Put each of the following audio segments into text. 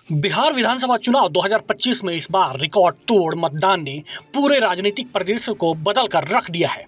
बिहार विधानसभा चुनाव 2025 में इस बार रिकॉर्ड तोड़ मतदान ने पूरे राजनीतिक परिदृश्य को बदल कर रख दिया है।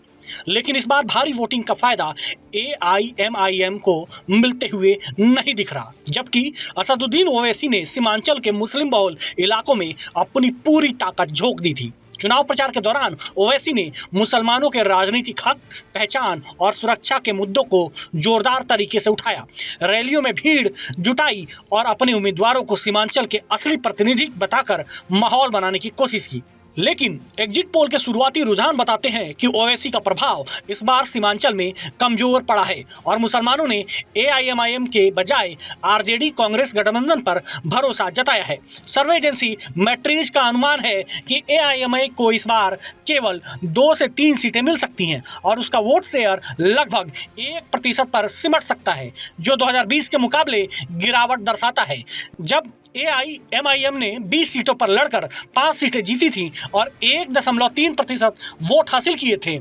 लेकिन इस बार भारी वोटिंग का फायदा एआईएमआईएम को मिलते हुए नहीं दिख रहा, जबकि असदुद्दीन ओवैसी ने सीमांचल के मुस्लिम बहुल इलाकों में अपनी पूरी ताकत झोंक दी थी। चुनाव प्रचार के दौरान ओवैसी ने मुसलमानों के राजनीतिक हक, पहचान और सुरक्षा के मुद्दों को जोरदार तरीके से उठाया, रैलियों में भीड़ जुटाई और अपने उम्मीदवारों को सीमांचल के असली प्रतिनिधि बताकर माहौल बनाने की कोशिश की। लेकिन एग्जिट पोल के शुरुआती रुझान बताते हैं कि ओवैसी का प्रभाव इस बार सीमांचल में कमजोर पड़ा है और मुसलमानों ने एआईएमआईएम के बजाय आरजेडी कांग्रेस गठबंधन पर भरोसा जताया है। सर्वे एजेंसी मैट्रिज का अनुमान है कि एआईएमआईएम को इस बार केवल 2 से 3 सीटें मिल सकती हैं और उसका वोट शेयर लगभग 1% पर सिमट सकता है, जो 2020 के मुकाबले गिरावट दर्शाता है, जब एआईएमआईएम ने 20 सीटों पर लड़कर 5 सीटें जीती थी और 1.3% वोट हासिल किए थे।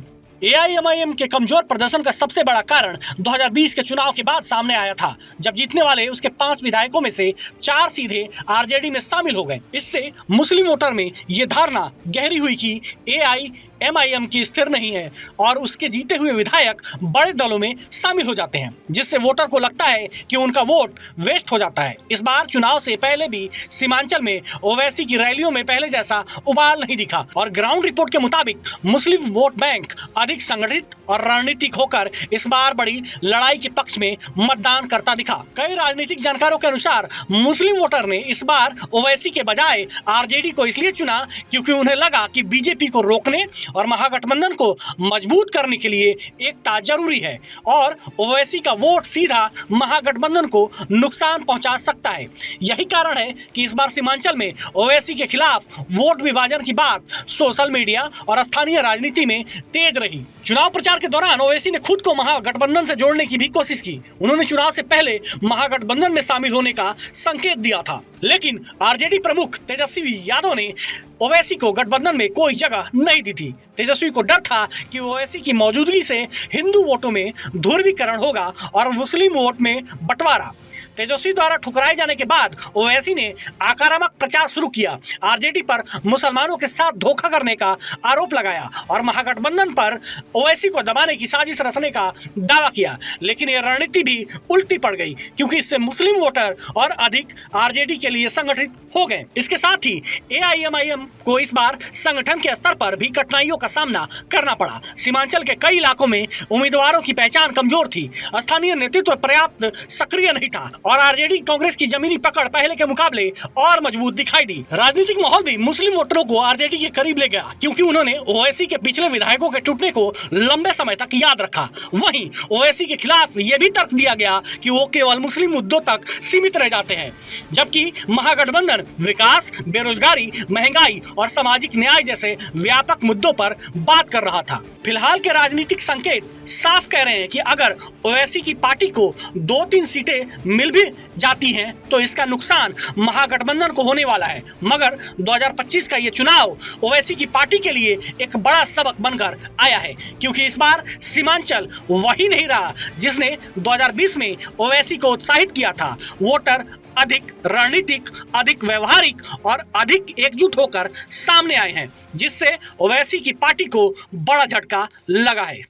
एआईएमआईएम के कमजोर प्रदर्शन का सबसे बड़ा कारण 2020 के चुनाव के बाद सामने आया था, जब जीतने वाले उसके 5 विधायकों में से 4 सीधे आरजेडी में शामिल हो गए। इससे मुस्लिम वोटर में ये धारणा गहरी हुई कि एआईएमआईएम की स्थिर नहीं है और उसके जीते हुए विधायक बड़े दलों में शामिल हो जाते हैं, जिससे वोटर को लगता है कि उनका वोट वेस्ट हो जाता है। इस बार चुनाव से पहले भी सीमांचल में ओवैसी की रैलियों में पहले जैसा उबाल नहीं दिखा और ग्राउंड रिपोर्ट के मुताबिक मुस्लिम वोट बैंक अधिक संगठित और रणनीतिक होकर इस बार बड़ी लड़ाई के पक्ष में मतदान करता दिखा। कई राजनीतिक जानकारों के अनुसार मुस्लिम वोटर ने इस बार ओवैसी के बजाय आरजेडी को इसलिए चुना क्योंकि उन्हें लगा कि बीजेपी को रोकने और महागठबंधन को मजबूत करने के लिए एकता जरूरी है और ओवैसी का वोट सीधा महागठबंधन को नुकसान पहुंचा सकता है। यही कारण है कि इस बार सीमांचल में ओवैसी के खिलाफ वोट विभाजन की बात सोशल मीडिया और स्थानीय राजनीति में तेज रही। चुनाव प्रचार के दौरान ओवैसी ने खुद को महागठबंधन से जोड़ने की भी कोशिश की। उन्होंने चुनाव से पहले महागठबंधन में शामिल होने का संकेत दिया था, लेकिन आरजेडी प्रमुख तेजस्वी यादव ने ओवैसी को गठबंधन में कोई जगह नहीं दी थी। तेजस्वी को डर था कि ओवैसी की मौजूदगी से हिंदू वोटों में ध्रुवीकरण होगा और मुस्लिम वोट में बंटवारा। तेजस्वी द्वारा ठुकराए जाने के बाद ओवैसी ने आक्रामक प्रचार शुरू किया, आरजेडी पर मुसलमानों के साथ धोखा करने का आरोप लगाया और महागठबंधन पर ओवैसी को दबाने की साजिश रचने का दावा किया। लेकिन यह रणनीति भी उल्टी पड़ गई क्योंकि इससे मुस्लिम वोटर और अधिक आरजेडी के लिए संगठित हो गए। इसके साथ ही एआईएमआईएम को इस बार संगठन के स्तर पर भी कठिनाइयों का सामना करना पड़ा। सीमांचल के कई इलाकों में उम्मीदवारों की पहचान कमजोर थी, स्थानीय नेतृत्व पर्याप्त सक्रिय नहीं था और आरजेडी कांग्रेस की जमीनी पकड़ पहले के मुकाबले और मजबूत दिखाई दी। राजनीतिक माहौल भी मुस्लिम वोटरों को आरजेडी के करीब ले गया क्योंकि उन्होंने ओवैसी के पिछले विधायकों के टूटने को लंबे समय तक याद रखा। वहीं ओवैसी के खिलाफ यह भी तर्क दिया गया कि वो केवल मुस्लिम मुद्दों तक सीमित रह जाते हैं, जबकि महागठबंधन विकास, बेरोजगारी, महंगाई और सामाजिक न्याय जैसे व्यापक मुद्दों पर बात कर रहा था। फिलहाल के राजनीतिक संकेत साफ कह रहे हैं कि अगर ओवैसी की पार्टी को 2-3 सीटें मिल भी जाती हैं तो इसका नुकसान महागठबंधन को होने वाला है। मगर 2025 का ये चुनाव ओवैसी की पार्टी के लिए एक बड़ा सबक बनकर आया है, क्योंकि इस बार सीमांचल वही नहीं रहा जिसने 2020 में ओवैसी को उत्साहित किया था। वोटर अधिक रणनीतिक, अधिक व्यवहारिक और अधिक एकजुट होकर सामने आए हैं, जिससे ओवैसी की पार्टी को बड़ा झटका लगा है।